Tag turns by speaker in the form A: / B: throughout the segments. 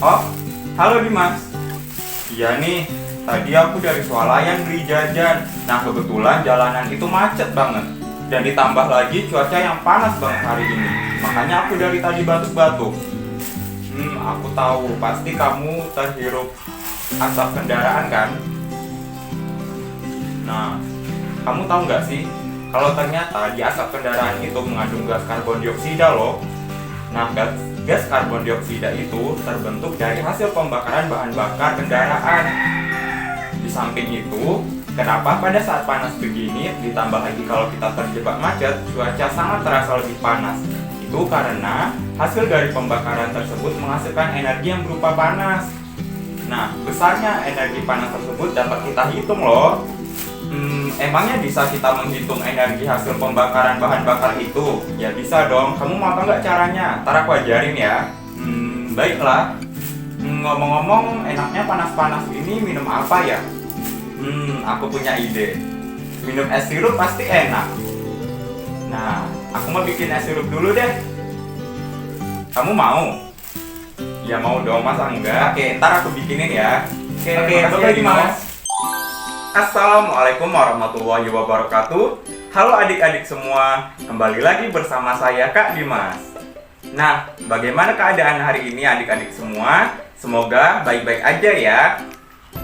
A: Oh, halo Dimas. Iya nih, tadi aku dari swalayan beli jajan. Nah, kebetulan jalanan itu macet banget. Dan ditambah lagi cuaca yang panas banget hari ini. Makanya aku dari tadi batuk-batuk. Aku tahu, pasti kamu terhirup asap kendaraan kan? Nah, kamu tahu nggak sih, kalau ternyata di asap kendaraan itu mengandung gas karbon dioksida loh. Nah, gas karbon dioksida itu terbentuk dari hasil pembakaran bahan bakar kendaraan. Di samping itu, kenapa pada saat panas begini, ditambah lagi kalau kita terjebak macet, cuaca sangat terasa lebih panas? Itu karena hasil dari pembakaran tersebut menghasilkan energi yang berupa panas. Nah, besarnya energi panas tersebut dapat kita hitung loh. Emangnya bisa kita menghitung energi hasil pembakaran bahan bakar itu? Ya bisa dong, kamu mau apa nggak caranya? Ntar aku ajarin ya. Baiklah. Ngomong-ngomong, enaknya panas-panas ini minum apa ya? Aku punya ide. Minum es sirup pasti enak. Nah, aku mau bikin es sirup dulu deh. Kamu mau? Ya mau dong, masa enggak? Oke, ntar aku bikinin ya. Oke, bye-bye Dimas. Assalamualaikum warahmatullahi wabarakatuh. Halo adik-adik semua, kembali lagi bersama saya Kak Dimas. Nah, bagaimana keadaan hari ini adik-adik semua? Semoga baik-baik aja ya.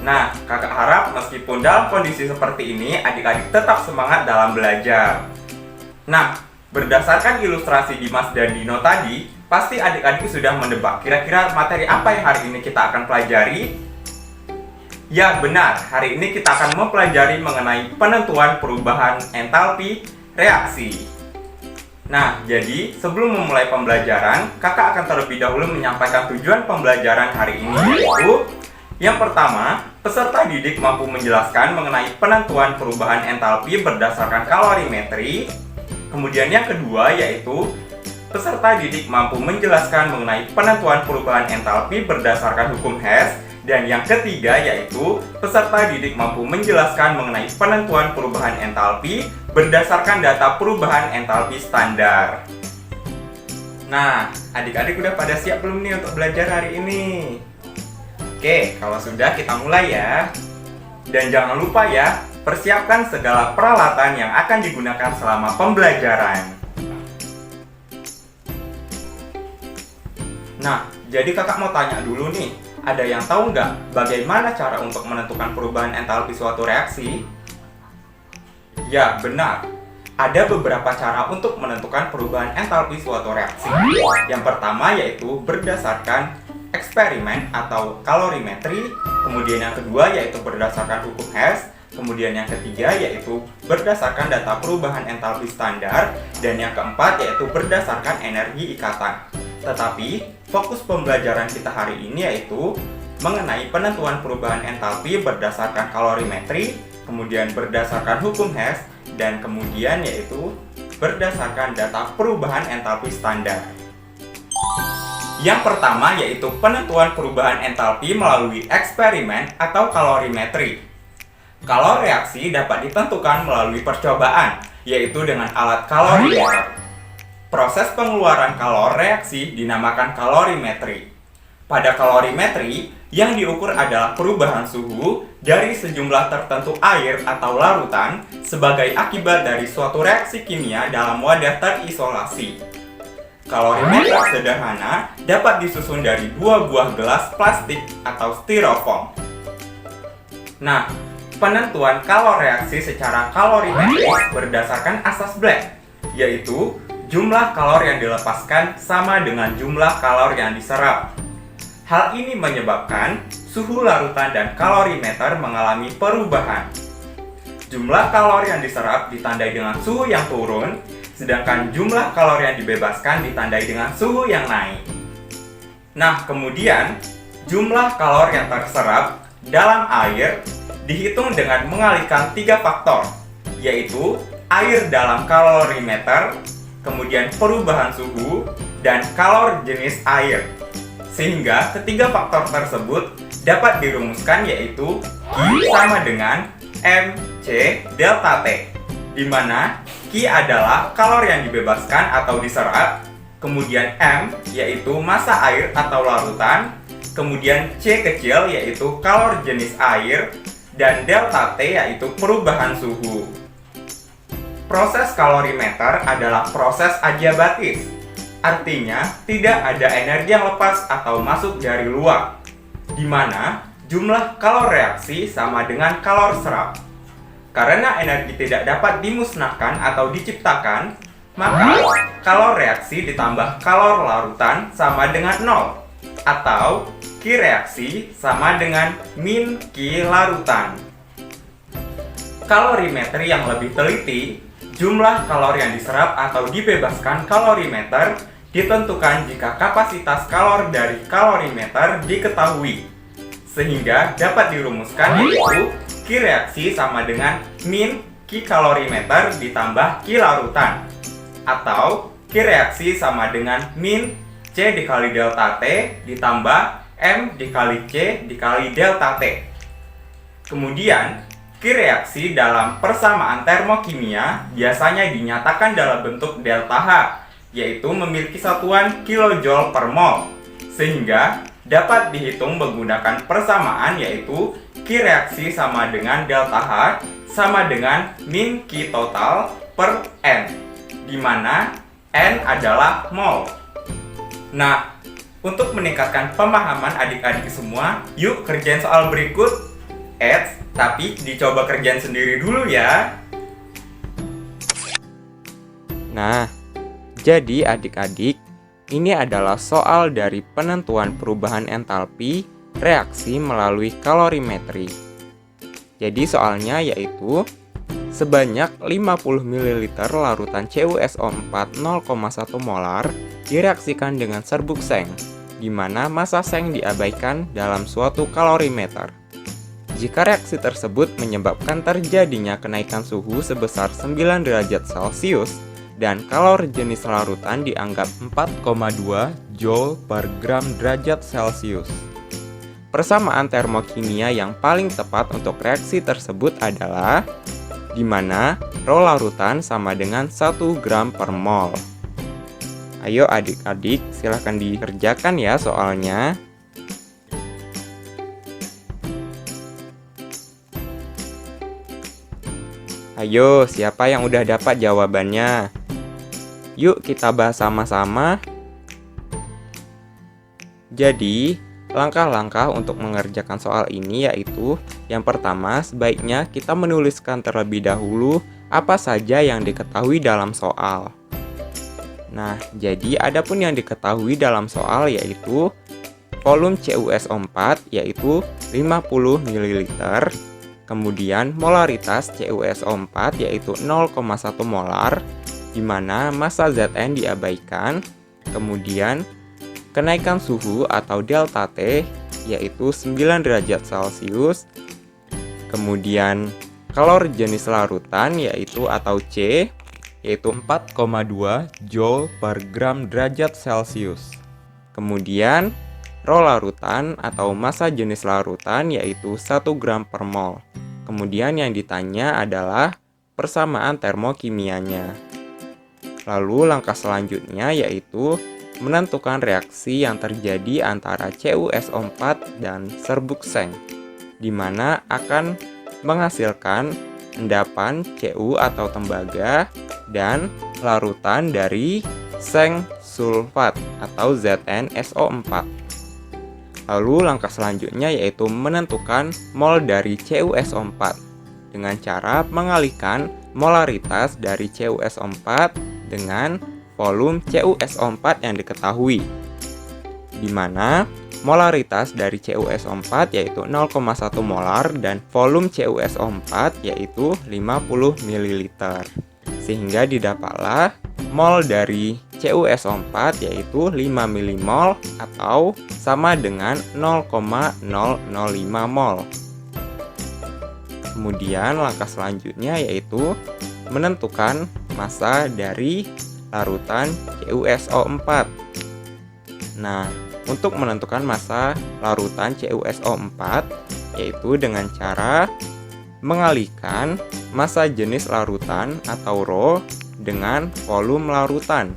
A: Nah, kakak harap meskipun dalam kondisi seperti ini, adik-adik tetap semangat dalam belajar. Nah, berdasarkan ilustrasi Dimas dan Dino tadi, pasti adik-adik sudah menebak kira-kira materi apa yang hari ini kita akan pelajari. Ya benar, hari ini kita akan mempelajari mengenai penentuan perubahan entalpi reaksi. Nah, jadi sebelum memulai pembelajaran, kakak akan terlebih dahulu menyampaikan tujuan pembelajaran hari ini, yaitu yang pertama, peserta didik mampu menjelaskan mengenai penentuan perubahan entalpi berdasarkan kalorimetri. Kemudian yang kedua yaitu peserta didik mampu menjelaskan mengenai penentuan perubahan entalpi berdasarkan hukum Hess. Dan yang ketiga yaitu peserta didik mampu menjelaskan mengenai penentuan perubahan entalpi berdasarkan data perubahan entalpi standar. Nah, adik-adik udah pada siap belum nih untuk belajar hari ini? Oke, kalau sudah kita mulai ya. Dan jangan lupa ya, persiapkan segala peralatan yang akan digunakan selama pembelajaran. Nah, jadi kakak mau tanya dulu nih. Ada yang tahu nggak bagaimana cara untuk menentukan perubahan entalpi suatu reaksi? Ya, benar. Ada beberapa cara untuk menentukan perubahan entalpi suatu reaksi. Yang pertama yaitu berdasarkan eksperimen atau kalorimetri. Kemudian yang kedua yaitu berdasarkan hukum Hess. Kemudian yang ketiga yaitu berdasarkan data perubahan entalpi standar. Dan yang keempat yaitu berdasarkan energi ikatan. Tetapi fokus pembelajaran kita hari ini yaitu mengenai penentuan perubahan entalpi berdasarkan kalorimetri, kemudian berdasarkan hukum Hess, dan kemudian yaitu berdasarkan data perubahan entalpi standar. Yang pertama yaitu penentuan perubahan entalpi melalui eksperimen atau kalorimetri. Kalau reaksi dapat ditentukan melalui percobaan, yaitu dengan alat kalorimeter. Proses pengeluaran kalor reaksi dinamakan kalorimetri. Pada kalorimetri, yang diukur adalah perubahan suhu dari sejumlah tertentu air atau larutan sebagai akibat dari suatu reaksi kimia dalam wadah terisolasi. Kalorimeter sederhana dapat disusun dari dua buah gelas plastik atau styrofoam. Nah, penentuan kalor reaksi secara kalorimetris berdasarkan asas Black, yaitu jumlah kalor yang dilepaskan sama dengan jumlah kalor yang diserap. Hal ini menyebabkan suhu larutan dan kalorimeter mengalami perubahan. Jumlah kalor yang diserap ditandai dengan suhu yang turun, sedangkan jumlah kalor yang dibebaskan ditandai dengan suhu yang naik. Nah, kemudian jumlah kalor yang terserap dalam air dihitung dengan mengalihkan 3 faktor, yaitu air dalam kalorimeter, kemudian perubahan suhu, dan kalor jenis air. Sehingga ketiga faktor tersebut dapat dirumuskan yaitu Q sama dengan MC delta T, di mana Q adalah kalor yang dibebaskan atau diserap, kemudian M yaitu massa air atau larutan, kemudian C kecil yaitu kalor jenis air, dan delta T yaitu perubahan suhu. Proses kalorimeter adalah proses adiabatis, artinya tidak ada energi yang lepas atau masuk dari luar, di mana jumlah kalor reaksi sama dengan kalor serap. Karena energi tidak dapat dimusnahkan atau diciptakan, maka kalor reaksi ditambah kalor larutan sama dengan 0, atau Q reaksi sama dengan min Q larutan. Kalorimetri yang lebih teliti, jumlah kalori yang diserap atau dibebaskan kalorimeter ditentukan jika kapasitas kalor dari kalorimeter diketahui, sehingga dapat dirumuskan yaitu Q reaksi sama dengan min Q kalorimeter ditambah Q larutan, atau Q reaksi sama dengan min C dikali delta T ditambah M dikali C dikali delta T. Kemudian, Q reaksi dalam persamaan termokimia biasanya dinyatakan dalam bentuk delta H, yaitu memiliki satuan kilojoule per mol, sehingga dapat dihitung menggunakan persamaan yaitu Q reaksi sama dengan delta H sama dengan min Q total per N, di mana N adalah mol. Nah, untuk meningkatkan pemahaman adik-adik semua, yuk kerjain soal berikut. Tapi dicoba kerjain sendiri dulu ya.
B: Nah, jadi adik-adik, ini adalah soal dari penentuan perubahan entalpi reaksi melalui kalorimetri. Jadi soalnya yaitu sebanyak 50 ml larutan CuSO4 0,1 molar direaksikan dengan serbuk seng, di mana massa seng diabaikan dalam suatu kalorimeter. Jika reaksi tersebut menyebabkan terjadinya kenaikan suhu sebesar 9 derajat Celcius dan kalor jenis larutan dianggap 4,2 Joule per gram derajat Celcius. Persamaan termokimia yang paling tepat untuk reaksi tersebut adalah di mana Rho larutan sama dengan 1 gram per mol. Ayo adik-adik, silahkan dikerjakan ya soalnya. Ayo, siapa yang udah dapat jawabannya? Yuk kita bahas sama-sama. Jadi, langkah-langkah untuk mengerjakan soal ini yaitu yang pertama, sebaiknya kita menuliskan terlebih dahulu apa saja yang diketahui dalam soal. Nah, jadi adapun yang diketahui dalam soal yaitu volume CuSO4 yaitu 50 ml, kemudian molaritas CuSO4 yaitu 0,1 molar, di mana massa Zn diabaikan, kemudian kenaikan suhu atau delta T yaitu 9 derajat Celcius, kemudian kalor jenis larutan yaitu atau C yaitu 4,2 Joule per gram derajat Celcius. Kemudian Rho larutan atau massa jenis larutan yaitu 1 gram per mol. Kemudian yang ditanya adalah persamaan termokimianya. Lalu langkah selanjutnya yaitu menentukan reaksi yang terjadi antara CuSO4 dan serbuk seng, di mana akan menghasilkan endapan Cu atau tembaga dan larutan dari seng sulfat atau ZnSO4. Lalu langkah selanjutnya yaitu menentukan mol dari CuSO4 dengan cara mengalihkan molaritas dari CuSO4 dengan volume CuSO4 yang diketahui, di mana molaritas dari CuSO4 yaitu 0,1 molar dan volume CuSO4 yaitu 50 ml. Sehingga didapatlah mol dari CuSO4 yaitu 5 mmol atau sama dengan 0,005 mol. Kemudian langkah selanjutnya yaitu menentukan massa dari larutan CuSO4. Nah, untuk menentukan massa larutan CuSO4 yaitu dengan cara mengalihkan massa jenis larutan atau Rho dengan volume larutan.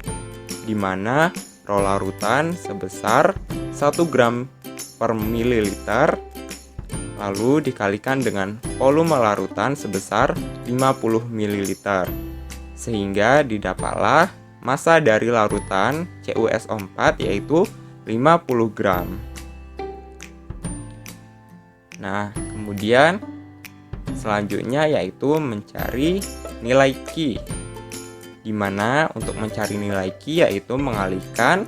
B: di mana rho larutan sebesar 1 gram per mililiter, lalu dikalikan dengan volume larutan sebesar 50 ml, sehingga didapatlah massa dari larutan CuSO4 yaitu 50 gram. Nah, kemudian selanjutnya yaitu mencari nilai Q, di mana untuk mencari nilai Q yaitu mengalihkan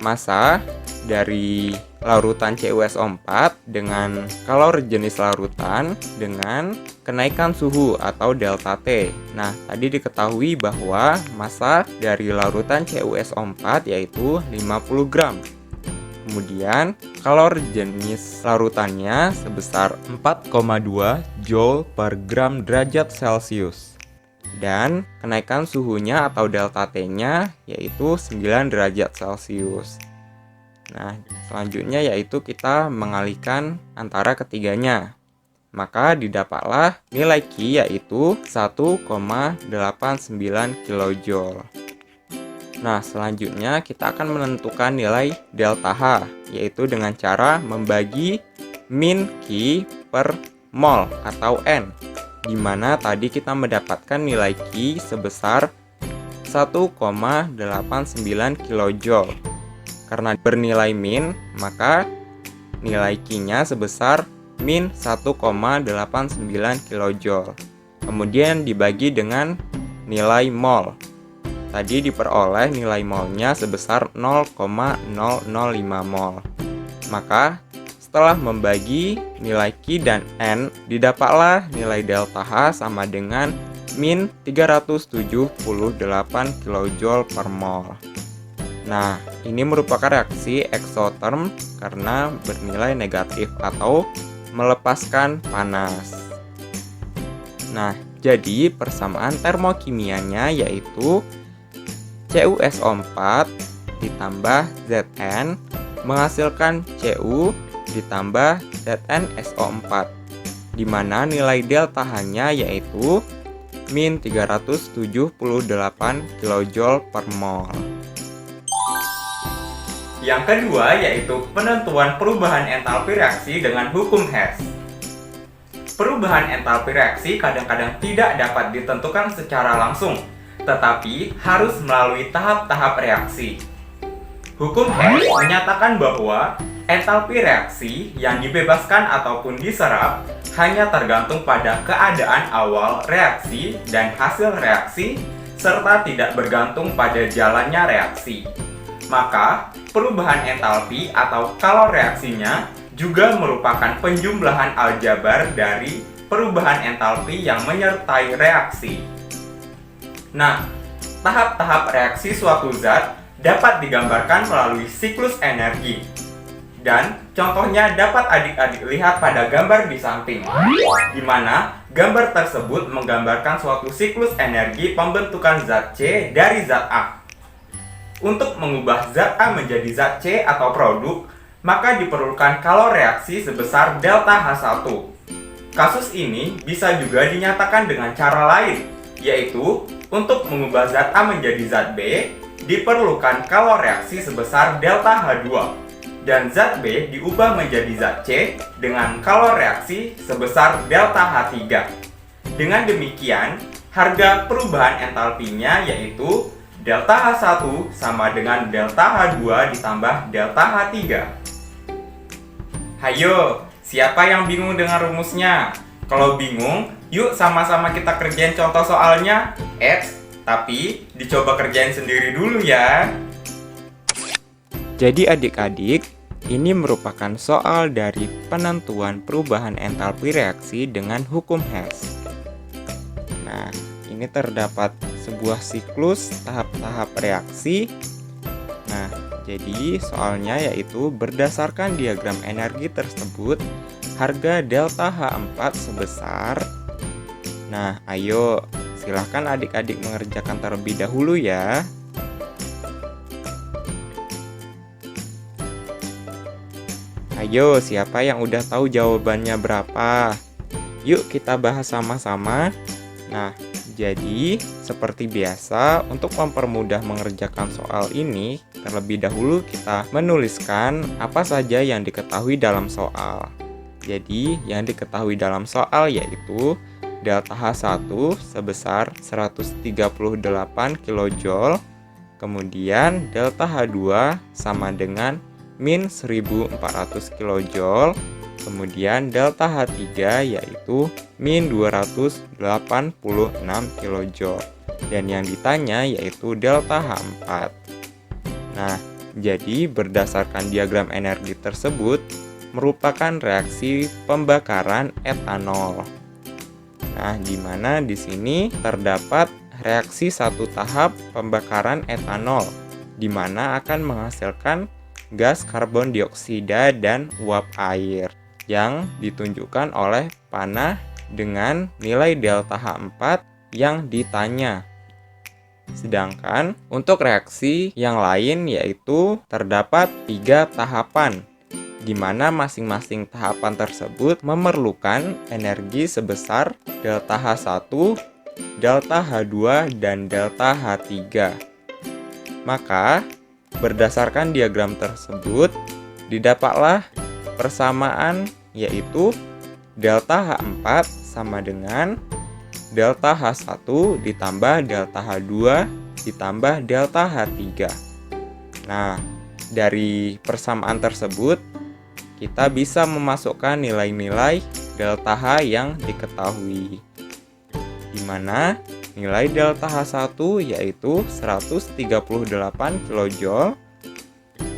B: massa dari larutan CuSO4 dengan kalor jenis larutan dengan kenaikan suhu atau delta T. Nah, tadi diketahui bahwa massa dari larutan CuSO4 yaitu 50 gram. Kemudian, kalor jenis larutannya sebesar 4,2 Joule per gram derajat Celcius. Dan kenaikan suhunya atau delta T-nya yaitu 9 derajat Celcius. Nah, selanjutnya yaitu kita mengalihkan antara ketiganya. Maka didapatlah nilai Q yaitu 1,89 kJ. Nah, selanjutnya kita akan menentukan nilai delta H, yaitu dengan cara membagi min Q per mol atau N, di mana tadi kita mendapatkan nilai Q sebesar 1,89 kJ. Karena bernilai min, maka nilai Q-nya sebesar min 1,89 kJ. Kemudian dibagi dengan nilai mol. Tadi diperoleh nilai molnya sebesar 0,005 mol. Maka setelah membagi nilai Q dan N, didapatlah nilai delta H sama dengan min 378 kJ per mol. Nah, ini merupakan reaksi eksoterm karena bernilai negatif atau melepaskan panas. Nah, jadi persamaan termokimianya yaitu CuSO4 ditambah Zn menghasilkan Cu ditambah ZnSO4, di mana nilai delta H-nya yaitu min 378 kJ per mol.
A: Yang kedua yaitu penentuan perubahan entalpi reaksi dengan hukum Hess. Perubahan entalpi reaksi kadang-kadang tidak dapat ditentukan secara langsung, tetapi harus melalui tahap-tahap reaksi. Hukum Hess menyatakan bahwa entalpi reaksi yang dibebaskan ataupun diserap hanya tergantung pada keadaan awal reaksi dan hasil reaksi, serta tidak bergantung pada jalannya reaksi. Maka, perubahan entalpi atau kalor reaksinya juga merupakan penjumlahan aljabar dari perubahan entalpi yang menyertai reaksi. Nah, tahap-tahap reaksi suatu zat dapat digambarkan melalui siklus energi. Dan contohnya dapat adik-adik lihat pada gambar di samping, di mana gambar tersebut menggambarkan suatu siklus energi pembentukan zat C dari zat A. Untuk mengubah zat A menjadi zat C atau produk, maka diperlukan kalor reaksi sebesar delta H1. Kasus ini bisa juga dinyatakan dengan cara lain, yaitu untuk mengubah zat A menjadi zat B, diperlukan kalor reaksi sebesar delta H2. Dan zat B diubah menjadi zat C dengan kalor reaksi sebesar delta H3. Dengan demikian, harga perubahan entalpinya yaitu delta H1 sama dengan delta H2 ditambah delta H3. Hayo, siapa yang bingung dengan rumusnya? Kalau bingung, yuk sama-sama kita kerjain contoh soalnya. Tapi dicoba kerjain sendiri dulu ya.
B: Jadi adik-adik, ini merupakan soal dari penentuan perubahan entalpi reaksi dengan hukum Hess. Nah, ini terdapat sebuah siklus tahap-tahap reaksi. Nah, jadi soalnya yaitu berdasarkan diagram energi tersebut, harga delta H4 sebesar. Nah, ayo silahkan adik-adik mengerjakan terlebih dahulu ya. Ayo, siapa yang udah tahu jawabannya berapa? Yuk kita bahas sama-sama. Nah, Jadi, seperti biasa, untuk mempermudah mengerjakan soal ini, terlebih dahulu kita menuliskan apa saja yang diketahui dalam soal. Jadi, yang diketahui dalam soal yaitu delta H1 sebesar 138 kJ, kemudian delta H2 sama dengan min 1400 kJ, kemudian delta H3 yaitu min 286 kJ, dan yang ditanya yaitu delta H4. Nah, jadi berdasarkan diagram energi tersebut merupakan reaksi pembakaran etanol. Nah, di mana di sini terdapat reaksi satu tahap pembakaran etanol, di mana akan menghasilkan gas karbon dioksida dan uap air yang ditunjukkan oleh panah dengan nilai delta H4 yang ditanya. Sedangkan untuk reaksi yang lain yaitu terdapat 3 tahapan, di mana masing-masing tahapan tersebut memerlukan energi sebesar delta H1, delta H2, dan delta H3. Maka, berdasarkan diagram tersebut, didapatlah persamaan yaitu delta H4 sama dengan delta H1 ditambah delta H2 ditambah delta H3. Nah, dari persamaan tersebut, kita bisa memasukkan nilai-nilai delta H yang diketahui, di mana nilai delta H1 yaitu 138 kJ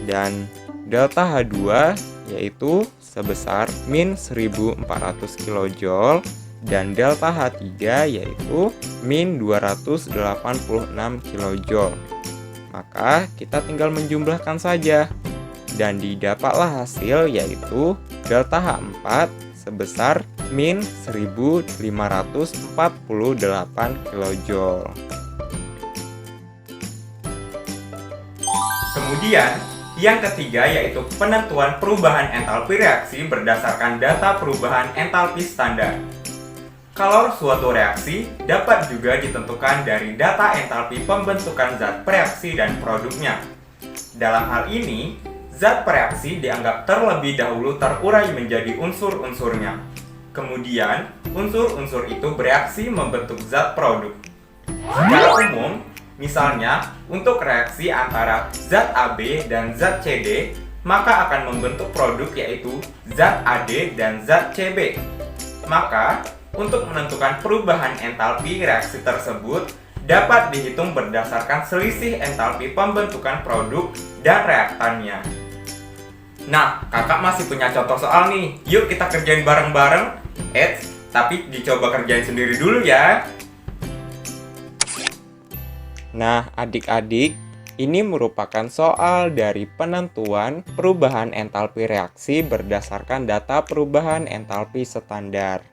B: dan delta H2 yaitu sebesar min 1400 kJ dan delta H3 yaitu min 286 kJ. Maka kita tinggal menjumlahkan saja, dan didapatlah hasil yaitu delta H4 sebesar min 1548 kJ.
A: Kemudian, yang ketiga yaitu penentuan perubahan entalpi reaksi berdasarkan data perubahan entalpi standar. Kalor suatu reaksi dapat juga ditentukan dari data entalpi pembentukan zat pereaksi dan produknya. Dalam hal ini, zat pereaksi dianggap terlebih dahulu terurai menjadi unsur-unsurnya. Kemudian, unsur-unsur itu bereaksi membentuk zat produk. Secara umum, misalnya untuk reaksi antara zat AB dan zat CD, maka akan membentuk produk yaitu zat AD dan zat CB. Maka, untuk menentukan perubahan entalpi reaksi tersebut dapat dihitung berdasarkan selisih entalpi pembentukan produk dan reaktannya. Nah, kakak masih punya contoh soal nih. Yuk kita kerjain bareng-bareng. Tapi dicoba kerjain sendiri dulu ya.
B: Nah, adik-adik, ini merupakan soal dari penentuan perubahan entalpi reaksi berdasarkan data perubahan entalpi standar.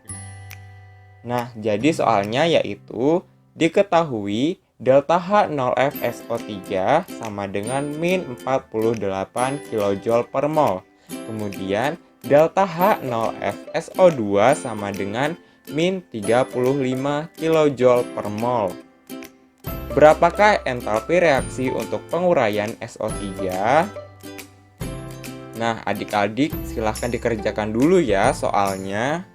B: Nah, jadi soalnya yaitu diketahui delta H0FSO3 sama dengan min 48 kJ per mol. Kemudian delta H0FSO2 sama dengan min 35 kJ per mol. Berapakah entalpi reaksi untuk penguraian SO3? Nah, adik-adik silahkan dikerjakan dulu ya soalnya.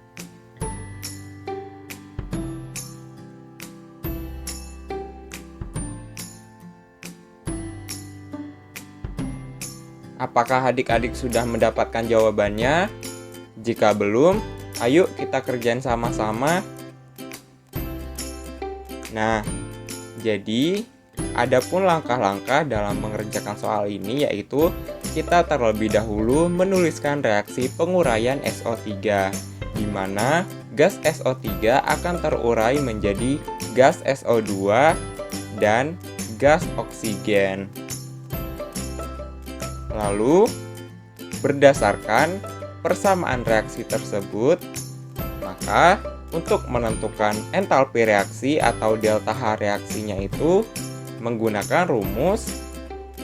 B: Apakah adik-adik sudah mendapatkan jawabannya? Jika belum, ayo kita kerjain sama-sama. Nah, jadi adapun langkah-langkah dalam mengerjakan soal ini yaitu kita terlebih dahulu menuliskan reaksi penguraian SO3, di mana gas SO3 akan terurai menjadi gas SO2 dan gas oksigen. Lalu, berdasarkan persamaan reaksi tersebut, maka untuk menentukan entalpi reaksi atau delta H reaksinya itu menggunakan rumus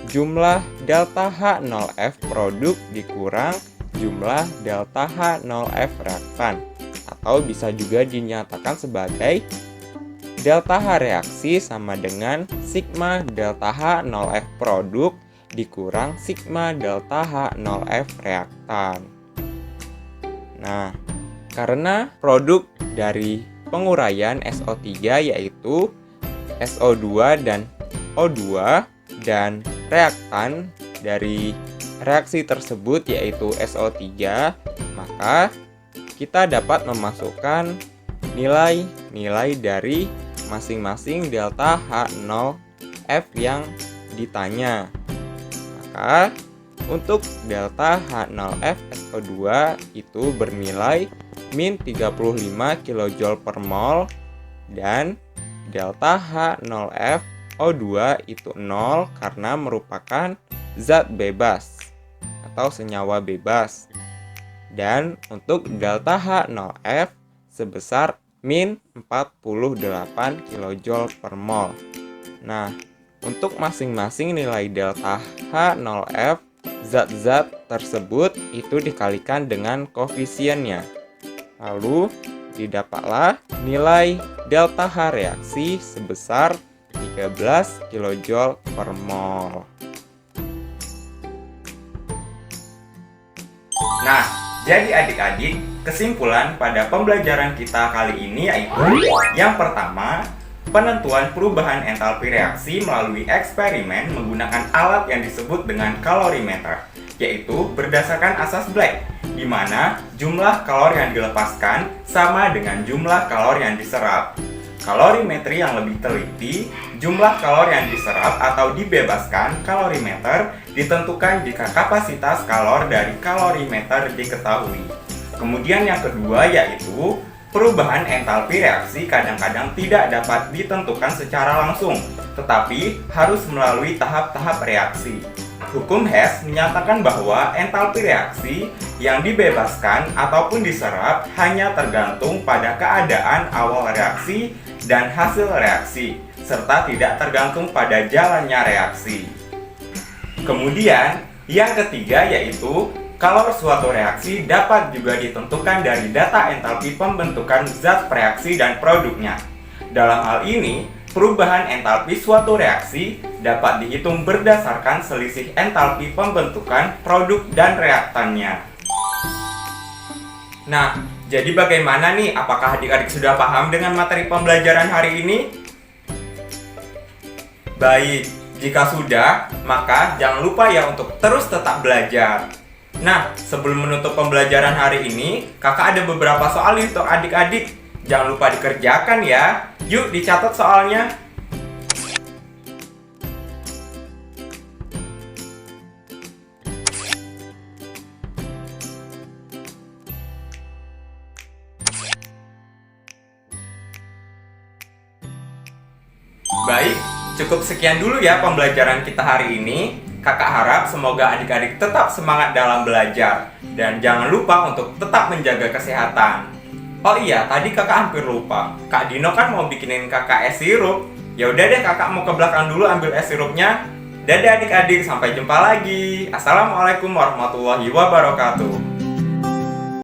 B: jumlah delta H0F produk dikurang jumlah delta H0F reaktan, atau bisa juga dinyatakan sebagai delta H reaksi sama dengan sigma delta H0F produk dikurang sigma delta H0F reaktan. Nah, karena produk dari penguraian SO3 yaitu SO2 dan O2 dan reaktan dari reaksi tersebut yaitu SO3, maka kita dapat memasukkan nilai-nilai dari masing-masing delta H0F yang ditanya. Maka untuk delta H0F SO2 itu bernilai min 35 kJ per mol dan delta H0F O2 itu 0 karena merupakan zat bebas atau senyawa bebas. Dan untuk delta H0F sebesar min 48 kJ per mol. Nah, untuk masing-masing nilai delta H0F, zat-zat tersebut itu dikalikan dengan koefisiennya. Lalu, didapatlah nilai delta H reaksi sebesar 13 kJ per mol.
A: Nah, jadi adik-adik, kesimpulan pada pembelajaran kita kali ini yaitu yang pertama, penentuan perubahan entalpi reaksi melalui eksperimen menggunakan alat yang disebut dengan kalorimeter, yaitu berdasarkan asas Black, di mana jumlah kalori yang dilepaskan sama dengan jumlah kalori yang diserap. Kalorimetri yang lebih teliti, jumlah kalori yang diserap atau dibebaskan kalorimeter ditentukan jika kapasitas kalor dari kalorimeter diketahui. Kemudian yang kedua yaitu perubahan entalpi reaksi kadang-kadang tidak dapat ditentukan secara langsung, tetapi harus melalui tahap-tahap reaksi. Hukum Hess menyatakan bahwa entalpi reaksi yang dibebaskan ataupun diserap hanya tergantung pada keadaan awal reaksi dan hasil reaksi, serta tidak tergantung pada jalannya reaksi. Kemudian, yang ketiga yaitu kalor suatu reaksi dapat juga ditentukan dari data entalpi pembentukan zat reaksi dan produknya. Dalam hal ini, perubahan entalpi suatu reaksi dapat dihitung berdasarkan selisih entalpi pembentukan produk dan reaktannya. Nah, jadi bagaimana nih? Apakah adik-adik sudah paham dengan materi pembelajaran hari ini? Baik, jika sudah, maka jangan lupa ya untuk terus tetap belajar. Nah, sebelum menutup pembelajaran hari ini, kakak ada beberapa soal untuk adik-adik. Jangan lupa dikerjakan ya. Yuk, dicatat soalnya. Baik, cukup sekian dulu ya pembelajaran kita hari ini. Kakak harap semoga adik-adik tetap semangat dalam belajar. Dan jangan lupa untuk tetap menjaga kesehatan. Oh iya, tadi kakak hampir lupa. Kak Dino kan mau bikinin kakak es sirup. Ya udah deh, kakak mau ke belakang dulu ambil es sirupnya. Dadah adik-adik, sampai jumpa lagi. Assalamualaikum warahmatullahi wabarakatuh.